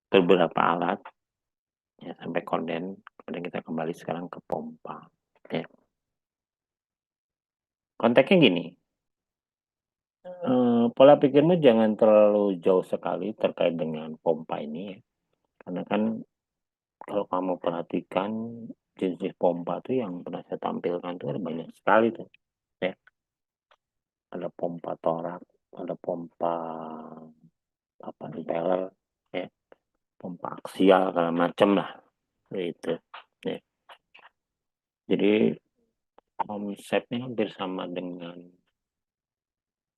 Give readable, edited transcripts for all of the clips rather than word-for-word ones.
beberapa alat ya sampai konden. Kemudian kita kembali sekarang ke pompa. Ya. Konteksnya gini, pola pikirmu jangan terlalu jauh sekali terkait dengan pompa ini ya. Karena kan kalau kamu perhatikan jenis pompa tuh yang pernah saya tampilkan tuh ada banyak sekali tuh. Ya. Ada pompa torak, ada pompa apa impeller, ya, pompa aksial segala macam lah gitu. Ya. Jadi konsepnya hampir sama dengan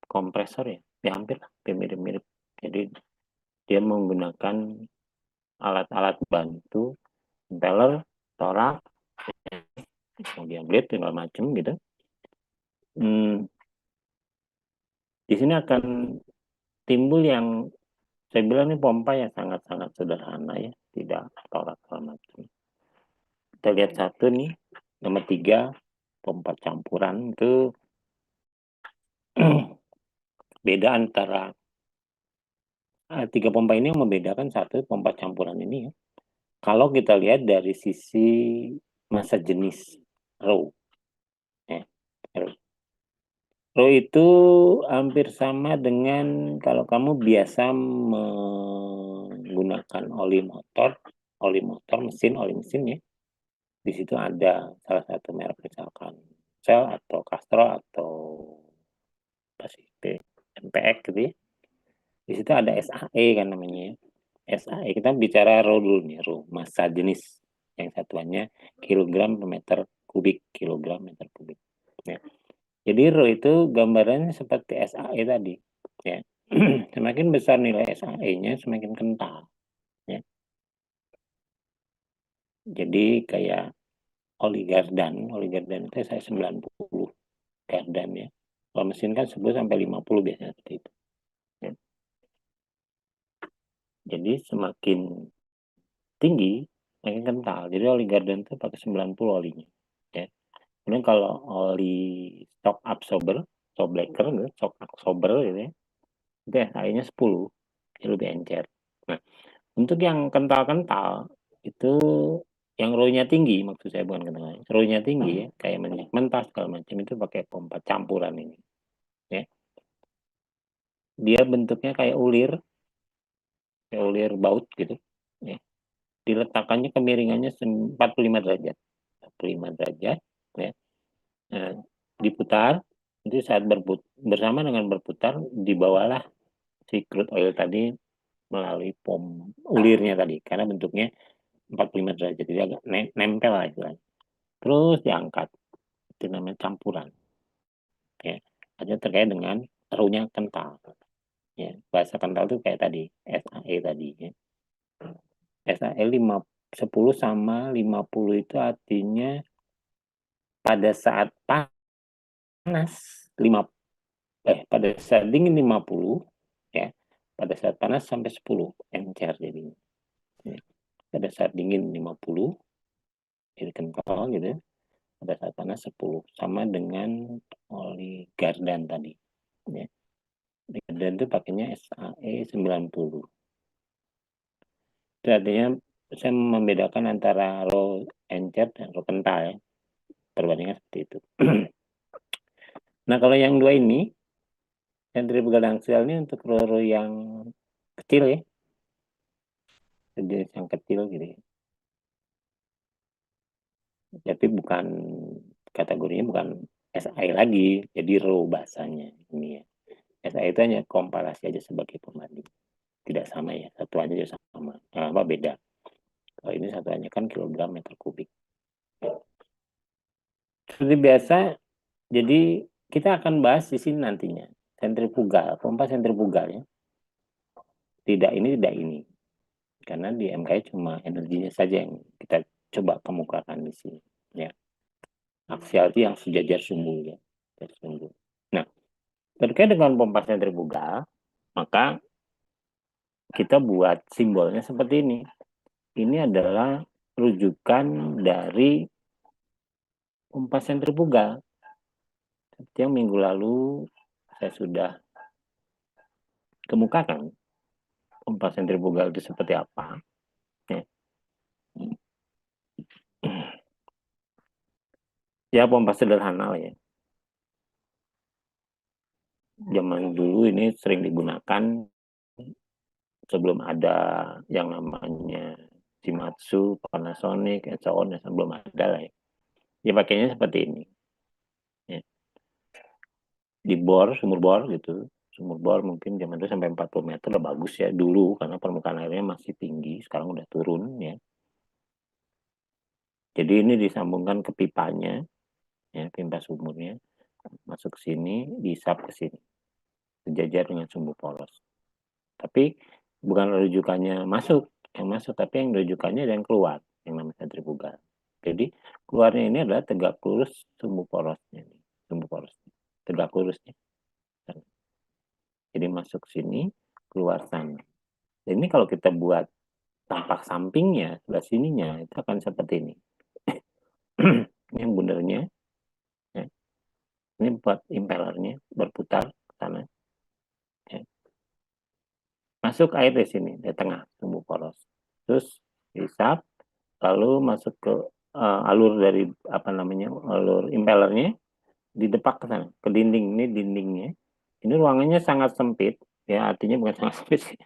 kompresor ya, ya hampir mirip-mirip. Jadi dia menggunakan alat-alat bantu, impeller, torak, kemudian blade segala macam gitu. Di sini akan timbul yang saya bilang ini pompa yang sangat-sangat sederhana ya, tidak torak segala macam. Kita lihat satu nih, nomor 3, pompa campuran itu beda antara tiga pompa ini yang membedakan satu pompa campuran ini ya. Kalau kita lihat dari sisi masa jenis row, ya, row itu hampir sama dengan kalau kamu biasa menggunakan oli motor mesin, oli mesin ya. Di situ ada salah satu merek misalkan Shell atau Castrol atau apa sih, MPX gitu ya. Di situ ada SAE kan namanya. SAE kita bicara row dulu nih, row massa jenis yang satuannya kilogram per meter kubik, kilogram meter kubik. Ya. Jadi row itu gambarannya seperti SAE tadi. Ya. Semakin besar nilai SAE-nya semakin kental. Ya. Jadi kayak oli gardan itu saya 90 gardan ya. Kalau mesin kan 10 sampai 50 biasanya seperti itu. Ya. Jadi semakin tinggi, makin kental. Jadi oli garden itu pakai 90 olinya. Ya. Kemudian kalau oli shock absorber, shock breaker, shock absorber gitu ya, itu SAE-nya 10, jadi lebih encer. Nah, untuk yang kental-kental, itu yang row-nya tinggi, maksud saya bukan kental, row-nya tinggi ya, kayak minyak mentah segala macam itu pakai pompa campuran ini. Ya. Dia bentuknya kayak ulir baut gitu. Ya. Diletakkannya kemiringannya 45 derajat. 45 derajat ya. Nah, diputar itu saat bersama dengan berputar dibawalah si crude oil tadi melalui ulirnya tadi karena bentuknya 45 derajat jadi agak nempel lah istilahnya. Terus diangkat itu namanya campuran ya. Ada terkait dengan runya kental ya. Bahasa kental itu kayak tadi SAE tadi ya. SAE 10 sama 50 itu artinya pada saat panas 5 pada saat dingin 50 ya. Pada saat panas sampai 10 encer jadinya. Ya. Pada saat dingin 50 jadi kental gitu ya. Pada saat panas 10 sama dengan oli gardan tadi ya. Gardan itu pakainya SAE 90. Itu artinya saya membedakan antara raw encer dan raw kental ya. Perbandingan seperti itu. Nah kalau yang dua ini sentrifugal axial ini untuk raw yang kecil ya, jenis yang kecil gitu ya. Tapi bukan kategorinya bukan SI lagi, jadi raw bahasanya ini ya. SI itu hanya komparasi aja sebagai pembanding. Tidak sama ya, satuannya juga sama. Nah, apa beda? Kalau ini satuannya kan kilogram meter kubik. Seperti biasa, jadi kita akan bahas di sini nantinya. Sentrifugal, pompa sentrifugal ya. Tidak ini, tidak ini. Karena di MKI cuma energinya saja yang kita coba kemukakan di sini. Ya. Aksial itu yang sejajar sumbu ya. Nah, terkait dengan pompa sentrifugal, maka kita buat simbolnya seperti ini. Ini adalah rujukan dari pompa sentrifugal. Seperti yang minggu lalu saya sudah kemukakan. pompa sentrifugal itu seperti apa. Ya, ya pompa sederhana lah ya. Zaman dulu ini sering digunakan sebelum ada yang namanya Shimatsu, Panasonic, and so on, sebelum ada lah ya. Ya pakainya seperti ini. Ya. Di bor, sumur bor gitu. Sumur bor mungkin zaman itu sampai 40 meter udah bagus ya dulu karena permukaan airnya masih tinggi, sekarang udah turun ya. Jadi ini disambungkan ke pipanya, ya, pipa sumurnya masuk ke sini, diisap ke sini, sejajar dengan sumbu poros. Tapi bukan rujukannya masuk, yang masuk, tapi yang rujukannya dan keluar, yang namanya sentrifugal. Jadi keluarnya ini adalah tegak lurus sumbu porosnya, sumbu poros, tegak lurusnya. Jadi masuk sini, keluar sana. Dan ini kalau kita buat tampak sampingnya, sebelah sininya, itu akan seperti ini. Ini yang bundernya, ya. Ini buat impellernya, berputar ke sana. Ya. Masuk air di sini, di tengah sumbu poros. Terus dihisap, lalu masuk ke alur dari alur impellernya, didepak ke sana, ke dinding. Ini dindingnya. Ini ruangannya sangat sempit, ya artinya bukan sangat sempit sih.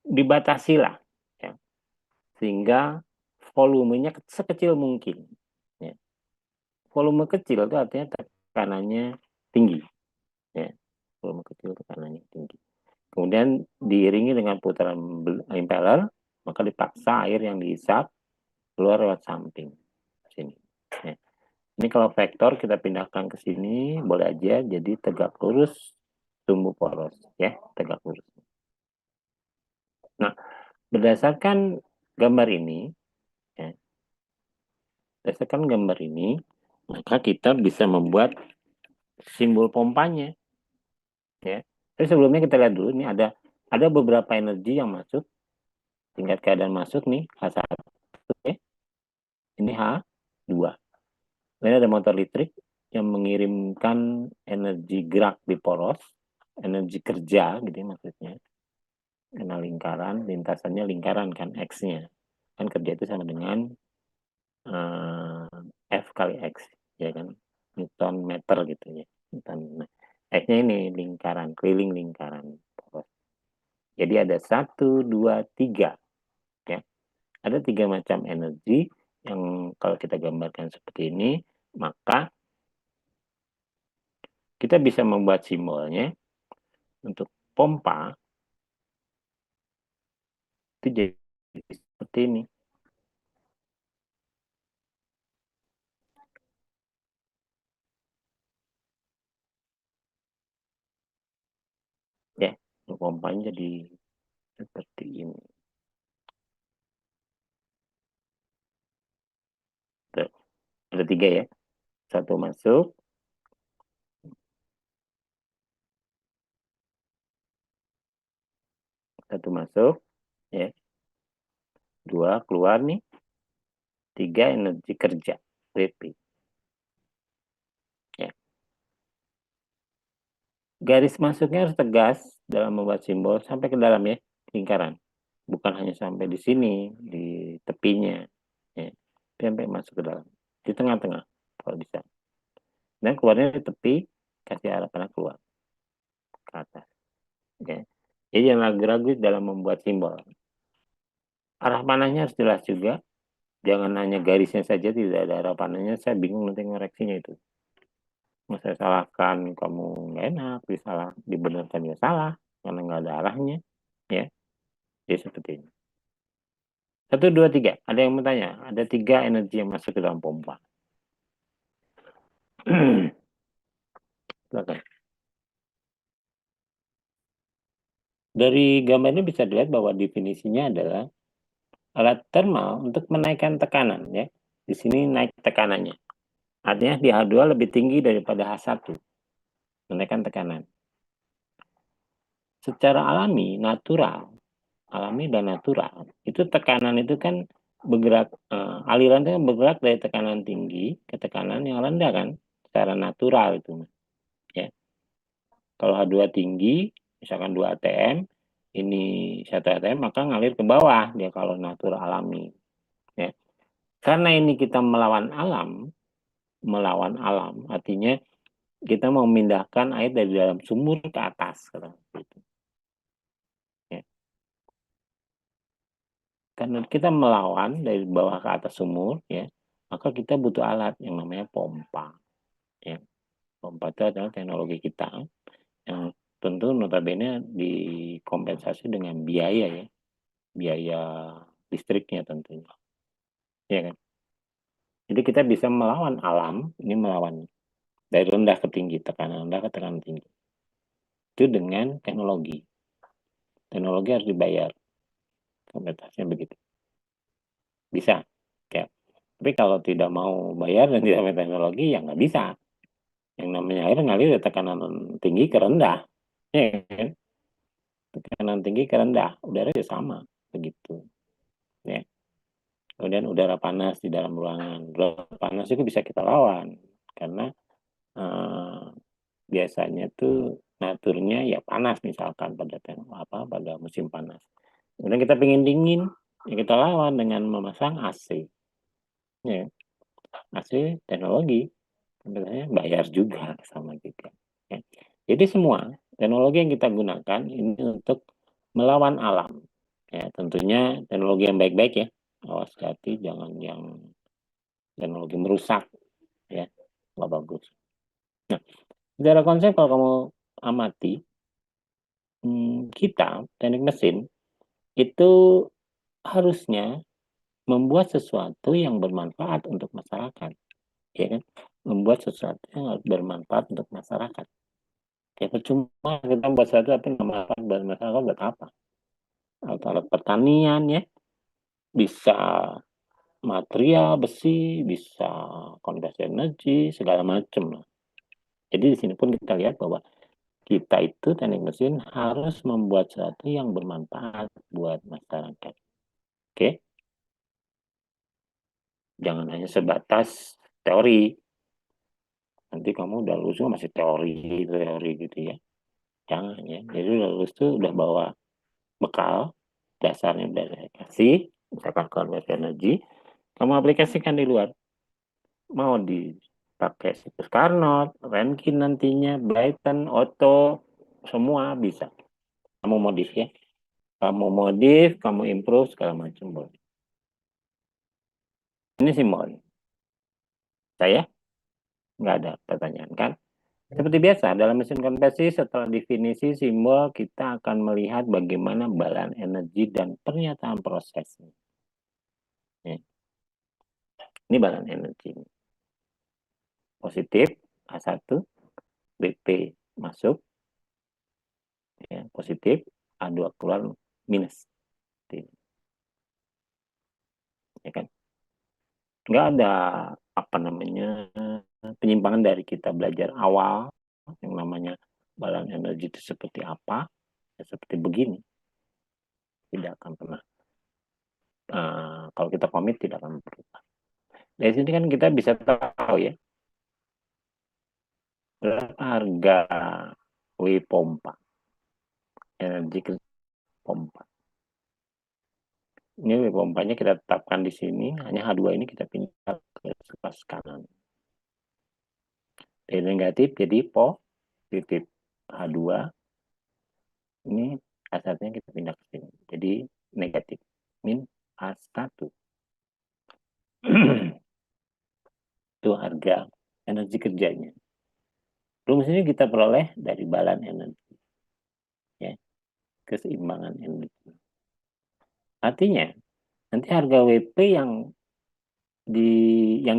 Dibatasi lah, ya, sehingga volumenya sekecil mungkin. Ya. Volume kecil itu artinya tekanannya tinggi. Ya. Volume kecil tekanannya tinggi. Kemudian diiringi dengan putaran impeller, maka dipaksa air yang dihisap keluar lewat samping sini. Ya. Ini kalau vektor kita pindahkan ke sini boleh aja jadi tegak lurus sumbu poros, ya, tegak lurus. Nah, berdasarkan gambar ini, ya, berdasarkan gambar ini, maka kita bisa membuat simbol pompanya, ya. Tapi sebelumnya kita lihat dulu, ini ada beberapa energi yang masuk, tingkat keadaan masuk nih H1, ya. Ini H2. Ini ada motor listrik yang mengirimkan energi gerak di poros, energi kerja gitu ya maksudnya. Karena lingkaran, lintasannya lingkaran kan, X-nya. Kan kerja itu sama dengan F kali X, ya kan. Newton meter gitu ya. Nah, X-nya ini lingkaran, keliling lingkaran poros. Jadi ada 1, 2, 3. Ya. Ada 3 macam energi yang kalau kita gambarkan seperti ini, maka kita bisa membuat simbolnya untuk pompa itu jadi seperti ini. Ya, untuk pompanya jadi seperti ini. Ada 3 ya. 1 masuk, 1 masuk, ya. 2 keluar nih. 3 energi kerja, PP. Ya. Garis masuknya harus tegas dalam membuat simbol sampai ke dalam ya, lingkaran. Bukan hanya sampai di sini, di tepinya. Ya. Sampai masuk ke dalam. Di tengah-tengah, kalau bisa. Dan keluarnya di tepi, kasih arah panah keluar ke atas. Ya. Jadi jangan ragu-ragu dalam membuat simbol. Arah panahnya harus jelas juga. Jangan hanya garisnya saja, tidak ada arah panahnya. Saya bingung nanti ngoreksinya itu. Mau saya salahkan, kamu nggak enak, dibenarkan ya salah, karena nggak ada arahnya. Ya, jadi seperti ini. 1, 2, 3. Ada yang mau tanya? Ada 3 energi yang masuk ke dalam pompa. Silakan. Dari gambar ini bisa dilihat bahwa definisinya adalah alat thermal untuk menaikkan tekanan ya. Di sini naik tekanannya. Artinya di H2 lebih tinggi daripada H1. Menaikkan tekanan. Secara alami, alami dan natural, itu tekanan itu kan bergerak, aliran itu bergerak dari tekanan tinggi ke tekanan yang rendah kan, secara natural itu. Ya. Kalau H2 tinggi, misalkan 2 atm, ini satu ATM maka ngalir ke bawah dia kalau natur alami. Ya. Karena ini kita melawan alam, artinya kita mau memindahkan air dari dalam sumur ke atas. Gitu. Ya. Karena kita melawan dari bawah ke atas sumur, ya, maka kita butuh alat yang namanya pompa. Ya. Pompa itu adalah teknologi kita yang tentu notabene dikompensasi dengan biaya ya, biaya listriknya tentunya. Ya kan? Jadi kita bisa melawan alam, ini melawan dari rendah ke tinggi, tekanan rendah ke tekanan tinggi. Itu dengan teknologi. Teknologi harus dibayar. Kompensasinya begitu. Bisa. Ya. Tapi kalau tidak mau bayar dan tidak pakai teknologi, ya nggak bisa. Yang namanya air ngalir dari tekanan tinggi ke rendah. Ya, kan? Tekanan tinggi ke rendah. Udara juga sama. Begitu. Ya. Kemudian udara panas di dalam ruangan. Udara panas itu bisa kita lawan. Karena biasanya tuh naturnya ya panas misalkan pada musim panas. Kemudian kita pengen dingin, ya kita lawan dengan memasang AC. Ya, AC teknologi, sebenarnya bayar juga sama juga. Ya. Jadi semua teknologi yang kita gunakan ini untuk melawan alam. Ya, tentunya teknologi yang baik-baik ya. Awas hati jangan yang teknologi merusak ya, nggak bagus. Nah, secara konsep kalau kamu amati kita teknik mesin itu harusnya membuat sesuatu yang bermanfaat untuk masyarakat, ya kan? Membuat sesuatu yang bermanfaat untuk masyarakat. Ya percuma kita membuat sesuatu tapi nggak bermanfaat buat masyarakat buat apa? Alat pertanian ya, bisa material besi, bisa konversi energi, segala macam lah. Jadi di sini pun kita lihat bahwa kita itu teknik mesin harus membuat sesuatu yang bermanfaat buat masyarakat. Oke? Jangan hanya sebatas teori. Nanti kamu udah lulus masih teori gitu ya. Jangan ya. Jadi udah lulus tuh udah bawa bekal, dasarnya udah saya kasih, misalkan konversi energi, kamu aplikasikan di luar. Mau dipakai situs Carnot, Rankine nantinya, Brighton, Otto, semua bisa. Kamu modif ya. Kamu modif, kamu improve, segala macam boleh. Ini simbol. Saya nggak ada pertanyaan kan? Seperti biasa, dalam mesin konversi setelah definisi simbol, kita akan melihat bagaimana balan energi dan pernyataan prosesnya. Ya. Ini balan energi. Positif, A1, BP masuk, ya, positif, A2 keluar, minus. Ya kan? Nggak ada apa namanya penyimpangan dari kita belajar awal, yang namanya balan energi itu seperti apa, ya seperti begini. Tidak akan pernah. Kalau kita komit tidak akan berubah. Dari sini kan kita bisa tahu ya berapa harga W pompa, energi pompa. Ini W pompanya kita tetapkan di sini, hanya H2 ini kita pindah ke sebelah kanan. Dari negatif jadi positif H2, ini A1-nya kita pindah ke sini. Jadi negatif, min A1. Itu harga energi kerjanya. Rumus ini kita peroleh dari balan energi. Ya, keseimbangan energi. Artinya, nanti harga WP yang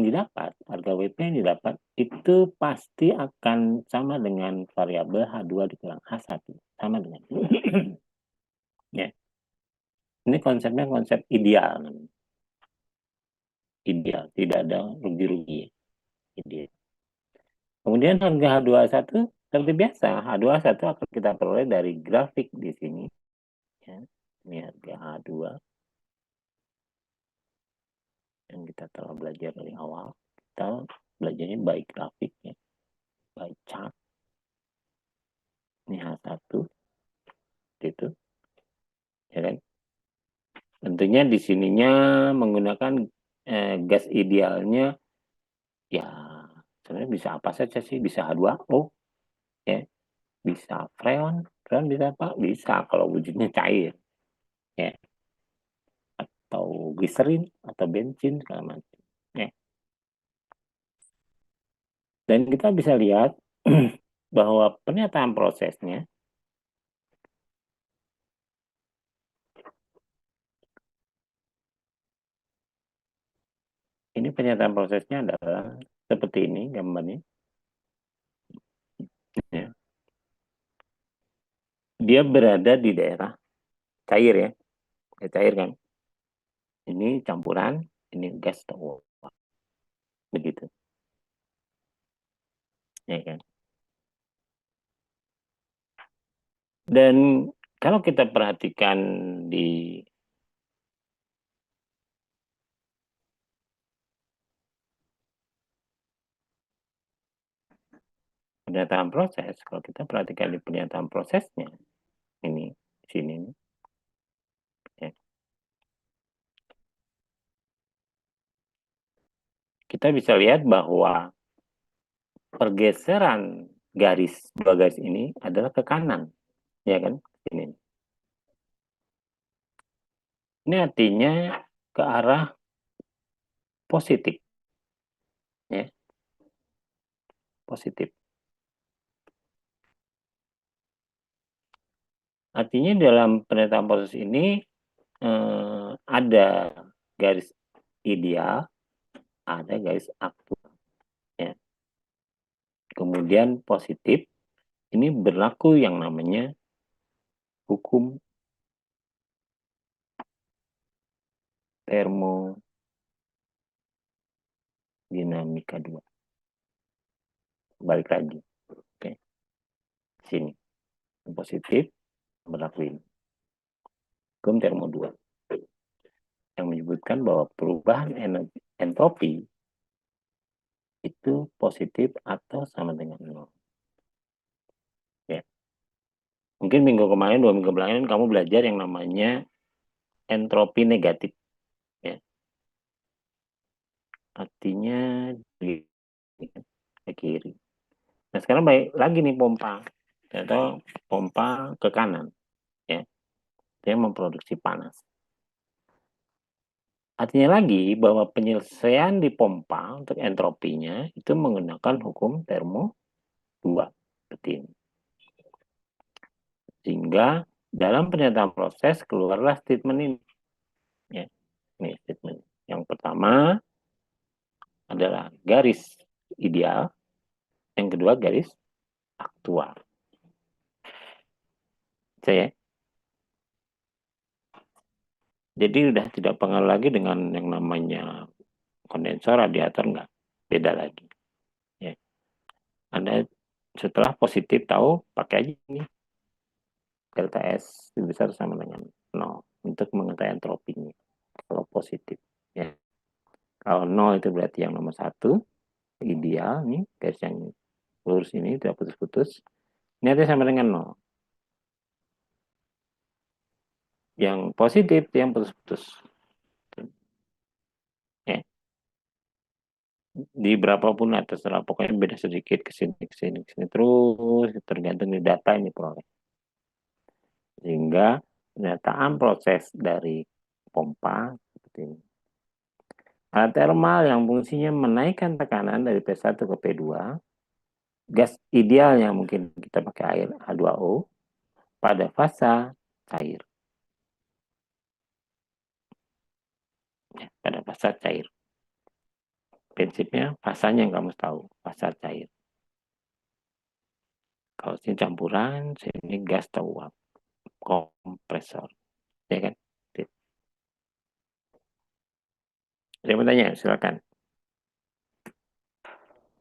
didapat, harga WP yang didapat itu pasti akan sama dengan variabel H2 dikurang H1. Sama dengan. Ya. Ini konsepnya konsep ideal. Ideal, tidak ada rugi-rugi. Ideal. Kemudian harga H2A1 seperti biasa, H2A1 akan kita peroleh dari grafik di sini. Ya. Ini harga H2 yang kita telah belajar dari awal. Kita belajarnya baik grafiknya, baik chart. Ini H1, itu. ya kan? Tentunya di sininya menggunakan gas idealnya ya sebenarnya bisa apa saja sih, bisa H2O, ya, bisa freon, freon bisa apa? Bisa kalau wujudnya cair, ya, atau gliserin atau bensin segala macam. Ya. Dan kita bisa lihat bahwa pernyataan prosesnya ini pernyataan prosesnya adalah seperti ini gambarnya. Ya. Dia berada di daerah cair ya, cair kan. Ini campuran, ini gas atau uap, begitu. Ya kan. Dan kalau kita perhatikan di pernyataan proses, kalau kita perhatikan di pernyataan prosesnya, ini sini, ya, kita bisa lihat bahwa pergeseran garis dua garis ini adalah ke kanan, ya kan? Ini. Ini artinya ke arah positif, ya, positif. Artinya dalam pernyataan proses ini ada garis ideal, ada garis aktual. Ya. Kemudian positif, ini berlaku yang namanya hukum termodinamika 2. Balik lagi. Oke. Sini. Positif berlaku ini. Hukum termo 2. Yang menyebutkan bahwa perubahan entropi itu positif atau sama dengan nol. Ya. Mungkin minggu kemarin, 2 minggu kemarin kamu belajar yang namanya entropi negatif. Ya. Artinya di kiri. Nah sekarang baik lagi nih pompa, atau pompa ke kanan, ya, dia memproduksi panas. Artinya lagi bahwa penyelesaian di pompa untuk entropinya itu menggunakan hukum termo 2. Seperti ini. Sehingga dalam pernyataan proses keluarlah statement ini. Ya, ini statement. Yang pertama adalah garis ideal, yang kedua garis aktual. Saya jadi udah tidak pengaruh lagi dengan yang namanya kondensor, radiator, enggak. Beda lagi. Ya. Anda setelah positif tahu, pakai aja ini. Delta S lebih besar sama dengan 0 untuk mengetahui entropinya. Kalau positif. Ya. Kalau 0 itu berarti yang nomor 1. Ideal nih, garis yang lurus ini tidak putus-putus. Ini artinya sama dengan 0. Yang positif yang putus-putus. Ya. Di berapapun atas terserah, pokoknya beda sedikit ke sini terus tergantung di data ini peroleh. Sehingga pernyataan proses dari pompa seperti ini. Alat termal yang fungsinya menaikkan tekanan dari P1 ke P2, gas idealnya mungkin kita pakai air H2O pada fasa cair. Ya, pada fasa cair. Prinsipnya fasanya yang kamu tahu, fasa cair. Kalau sini campuran, sini gas atau uap, kompresor. Ya kan? Saya mau tanya, silakan.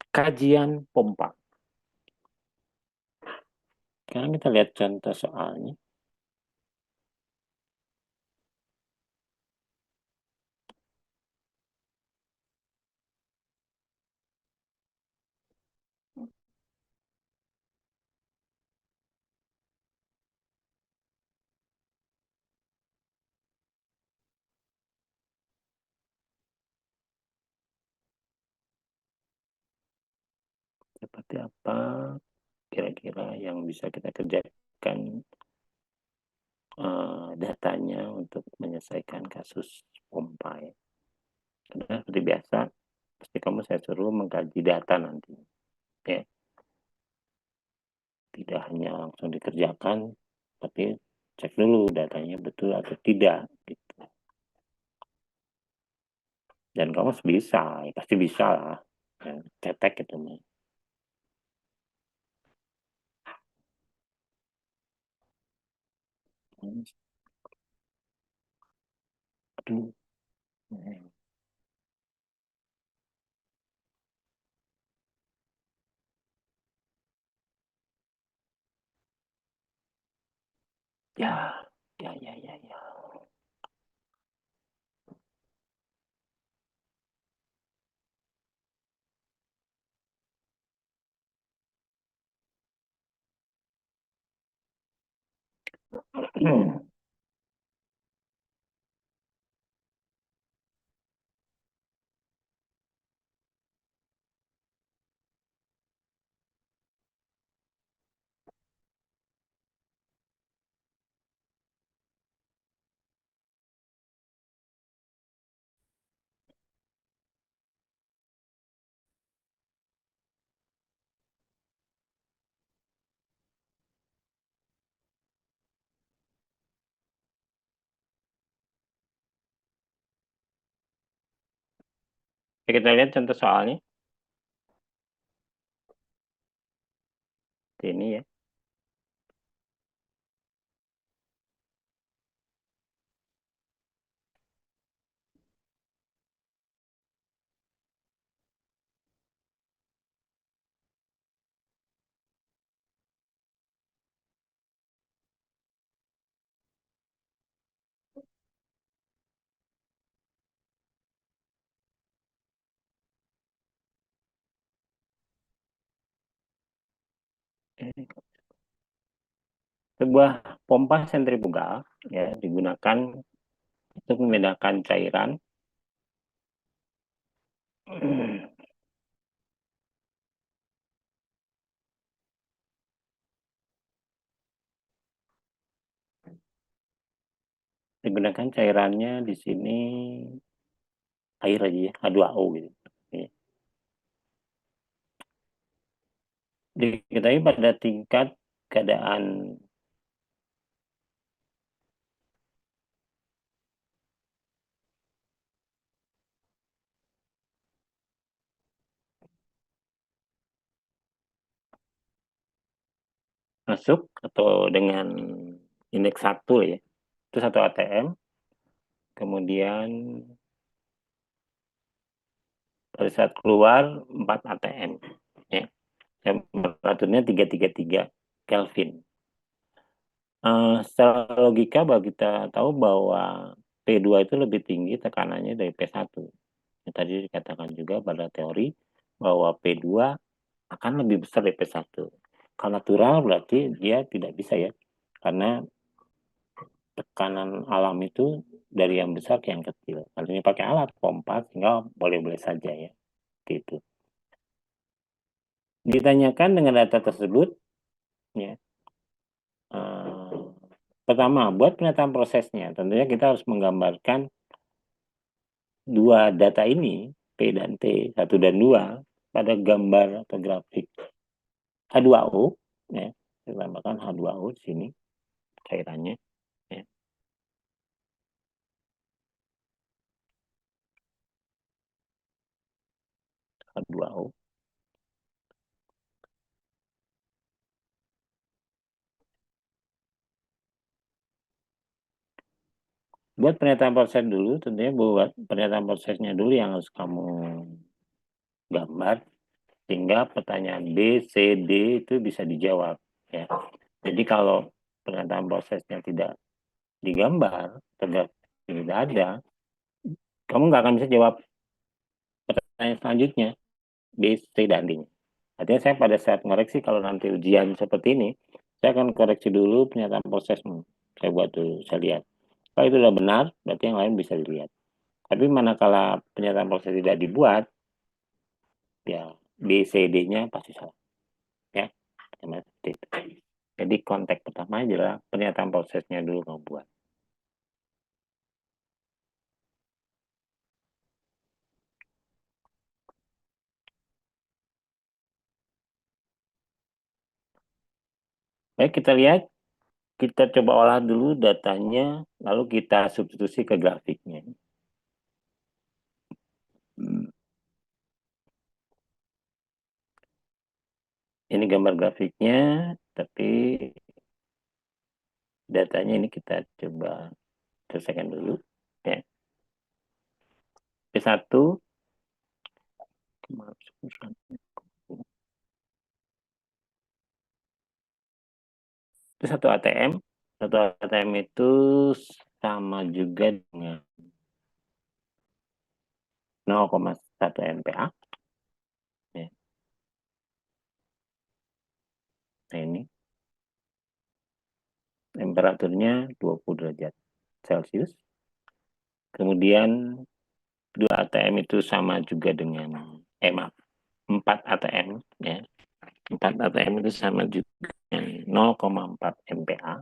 Kajian pompa. Sekarang kita lihat contoh soalnya. seperti apa kira-kira yang bisa kita kerjakan datanya untuk menyelesaikan kasus pompa ya. Karena seperti biasa, pasti kamu saya suruh mengkaji data nanti. Ya, tidak hanya langsung dikerjakan, tapi cek dulu datanya betul atau tidak. Gitu. Dan kamu bisa, ya pasti bisa lah. Ya, cetek gitu mah. Aduh. Ya, ya. Ya, kita lihat contoh soalnya. Ini ya. Sebuah pompa sentrifugal ya digunakan untuk memindahkan cairan digunakan cairannya di sini air aja ya, H2O gitu. Ya. Diketahui pada tingkat keadaan masuk atau dengan indeks 1 ya, itu 1 ATM, kemudian pada saat keluar 4 ATM. Ya. Temperaturnya 333 Kelvin. Secara logika bahwa kita tahu bahwa P2 itu lebih tinggi tekanannya dari P1. Ya, tadi dikatakan juga pada teori bahwa P2 akan lebih besar dari P1. Kalau natural berarti dia tidak bisa ya. Karena tekanan alam itu dari yang besar ke yang kecil. Kalau ini pakai alat pompa tinggal boleh-boleh saja ya. Gitu. Ditanyakan dengan data tersebut ya. Pertama, buat penataan prosesnya, tentunya kita harus menggambarkan dua data ini, P dan T, 1 dan 2, pada gambar atau grafik H2O, ya, saya tambahkan H2O di sini, cairannya, ya, H2O. Buat pernyataan proses dulu, tentunya buat pernyataan prosesnya dulu yang harus kamu gambar, sehingga pertanyaan B, C, D itu bisa dijawab. Ya. Jadi kalau pernyataan prosesnya tidak digambar, tidak ada, kamu nggak akan bisa jawab pertanyaan selanjutnya, B, C, dan D. Artinya saya pada saat ngoreksi, kalau nanti ujian seperti ini, saya akan koreksi dulu pernyataan prosesmu. Saya buat dulu, saya lihat. Kalau itu sudah benar, berarti yang lain bisa dilihat. Tapi manakala pernyataan proses tidak dibuat, ya B, C, D-nya pasti salah. Ya, seperti itu. Jadi konteks pertama adalah pernyataan prosesnya dulu kamu buat. Baik, kita lihat, kita coba olah dulu datanya, lalu kita substitusi ke grafiknya. Ini gambar grafiknya, tapi datanya ini kita coba selesaikan dulu. Ya. P1, itu satu ATM. Satu ATM itu sama juga dengan 0,1 MPa. Ya. Nah, ini temperaturnya 20 derajat Celcius. Kemudian 2 ATM itu sama juga dengan maaf, 4 ATM ya. 4 ATM itu sama juga dengan 0,4 MPa.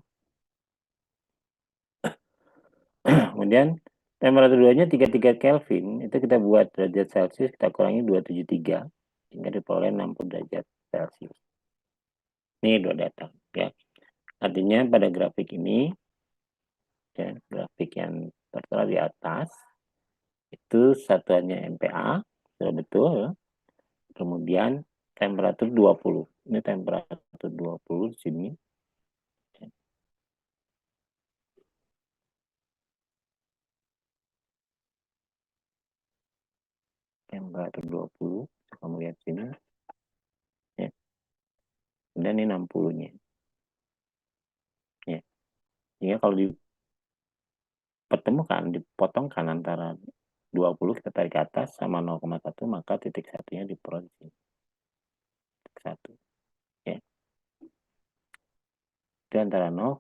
Kemudian temperatur 2-nya 33 Kelvin, itu kita buat derajat Celcius, kita kurangi 273 sehingga diperoleh 60 derajat Celcius. Ini dua data ya. Artinya pada grafik ini ya, grafik yang tertera di atas itu satuannya MPa, sudah betul. Kemudian temperatur 20. Ini temperatur 20 di sini. Temperatur 20. Kamu lihat sini. Ya. Dan ini 60-nya. Ya. Sehingga kalau dipertemukan, dipotongkan antara 20 kita tarik ke atas sama 0,1, maka titik satunya diperoleh di sini. Titik 1. Ya. Itu antara 0,1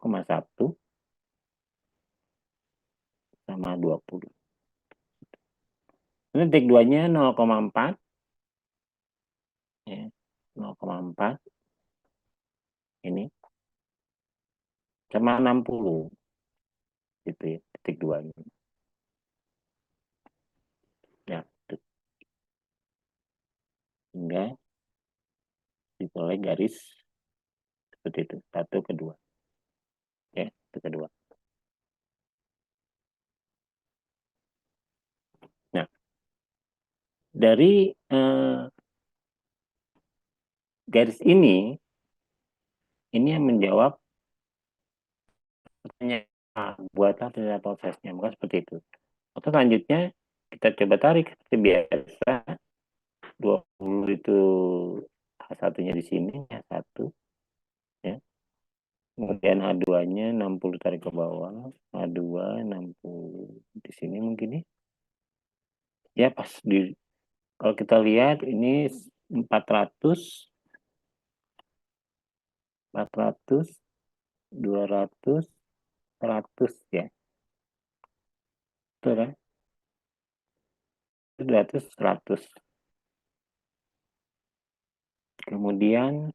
sama 20. Ini titik 2-nya 0,4. Ya. 0,4. Ini. Sama 60. Gitu ya. Titik 2-nya. Ya. Hingga diperoleh garis seperti itu. Satu, kedua. Ya. Itu kedua. Nah. Dari garis ini yang menjawab pertanyaan buatlah data prosesnya, maka seperti itu. Oke, selanjutnya kita coba tarik seperti biasa. 20 itu H1-nya di sini, H1 ya. Kemudian H2-nya 60 tarik ke bawah, H2 60 di sini mungkin ya. Ya pas di kalau kita lihat ini 400 200 100 ya. Betul kan? 200 100. Kemudian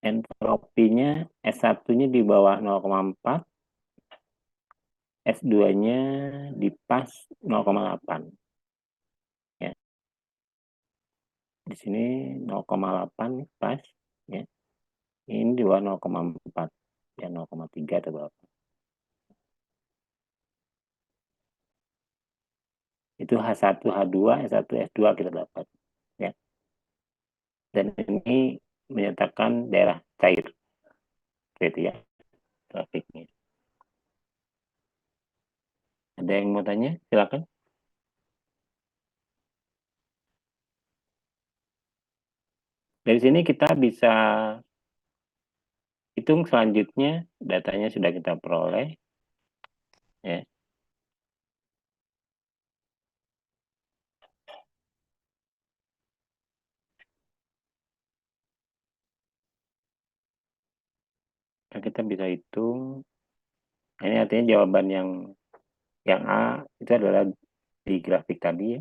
entropinya S1-nya di bawah 0,4, S2-nya di pas 0,8. Ya. Di sini 0,8 pas ya. Ini di bawah 0,4. Ya 0,3 atau berapa. Itu H1, H2, S1, S2 kita dapat. Ya. Dan ini menyatakan daerah cair. Gitu ya grafiknya. Ada yang mau tanya? Silakan. Dari sini kita bisa hitung selanjutnya, datanya sudah kita peroleh. Ya. Nah, kita bisa hitung. Ini artinya jawaban yang A itu adalah di grafik tadi ya.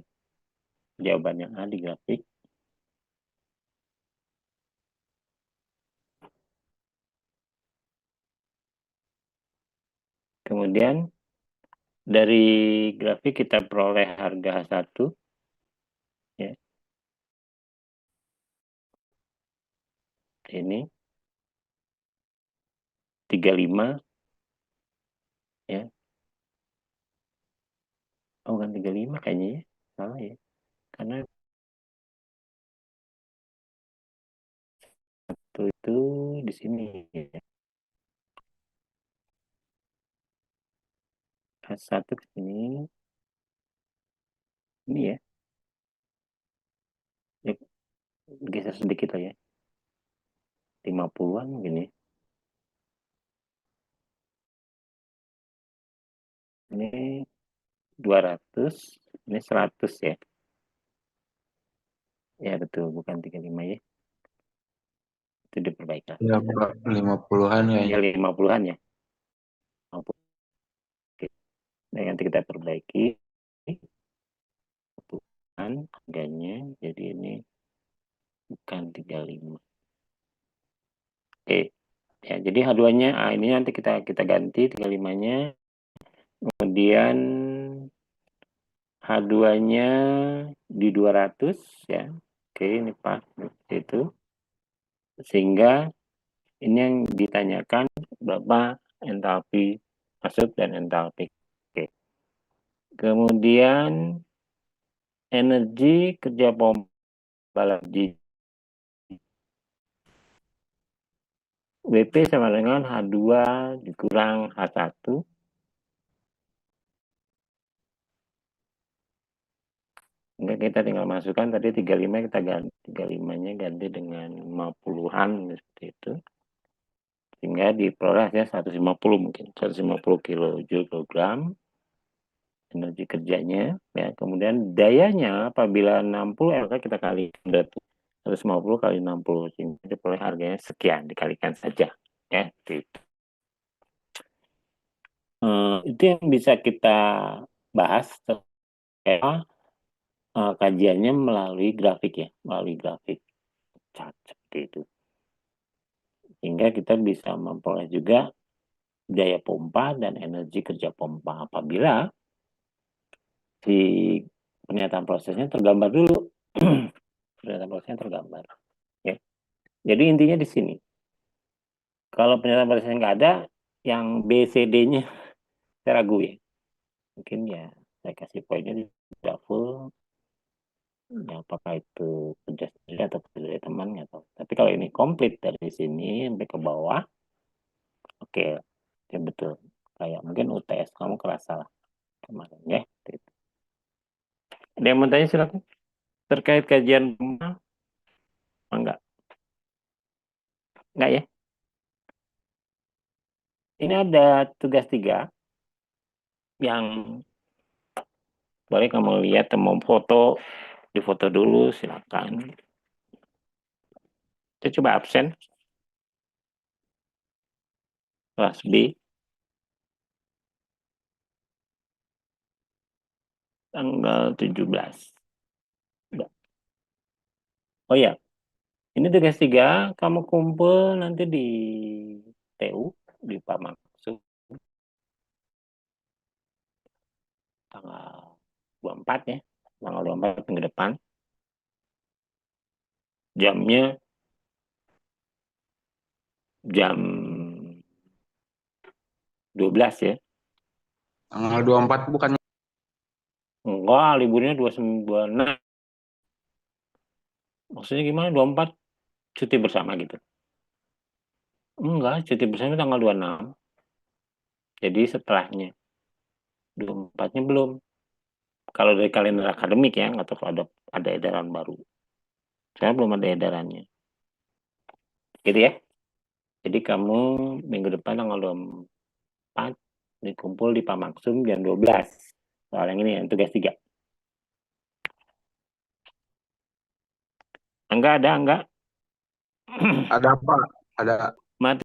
Jawaban yang A di grafik. kemudian dari grafik kita peroleh harga H1, ya. Ini 35, ya. Oh, bukan 35 kayaknya ya. Salah ya. Karena itu di sini ya. H1 ke sini. Ini ya. Ya, geser sedikit lah ya. 50-an mungkin ya. Ini 200, ini 100 ya. Ya betul, bukan 35 ya. Itu diperbaiki. Ya, Pak, 50-an Ya kayaknya. 50-an ya. Oke. Nah, nanti kita perbaiki. Harganya jadi ini bukan 35. Oke. Ya, jadi H2-nya ini nanti kita ganti 35-nya. Kemudian H2-nya di 200 ya. Oke, ini Pak itu. Sehingga ini yang ditanyakan berapa entalpi masuk dan entalpi. Oke. Kemudian energi kerja pompa lagi. WP sama dengan H2 dikurang H1. Enggak, kita tinggal masukkan tadi 35, kita ganti 35-nya ganti dengan 50-an seperti itu. Sehingga diperoleh ya 150 mungkin, 150 kilojoule energi kerjanya ya. Kemudian dayanya apabila 60 maka kita kali 150 kali 60 sehingga diperoleh harganya sekian, dikalikan saja ya. Gitu. Itu yang bisa kita bahas setelah kajiannya melalui grafik ya, melalui grafik chart seperti itu. Sehingga kita bisa memperoleh juga daya pompa dan energi kerja pompa apabila si pernyataan prosesnya tergambar dulu. Pernyataan prosesnya tergambar. Ya. Jadi intinya di sini. Kalau pernyataan prosesnya nggak ada, yang B, C, D-nya saya ragu ya. Mungkin ya saya kasih poinnya tidak full. Ya, apakah itu kerja sendiri atau kerja dari teman atau. Tapi kalau ini komplit dari sini sampai ke bawah, oke, ya betul. Kayak mungkin UTS kamu kerasa lah kemarin ya. Ada yang mau tanya silakan terkait kajian rumah? Enggak, enggak ya. Ini ada tugas 3 yang boleh kamu lihat, mau foto, difoto dulu silakan. Kita coba absen kelas B tanggal 17. Oh ya, ini tugas 3 kamu kumpul nanti di TU di Pak Maksud tanggal 24 ya, tanggal 24 minggu depan. Jamnya jam 12 ya. Tanggal 24 bukannya. Enggak, liburnya 29. Maksudnya gimana? 24 cuti bersama gitu. Enggak, cuti bersama tanggal 26. Jadi setelahnya. 24-nya belum. Kalau dari kalender akademik ya, atau kalau ada edaran baru. Saya belum ada edarannya. Gitu ya. Jadi kamu minggu depan tanggal 24 dikumpul di Pamaksum jam 12. Soal yang ini yang tugas 3. Enggak ada, enggak. Ada apa? Ada Mati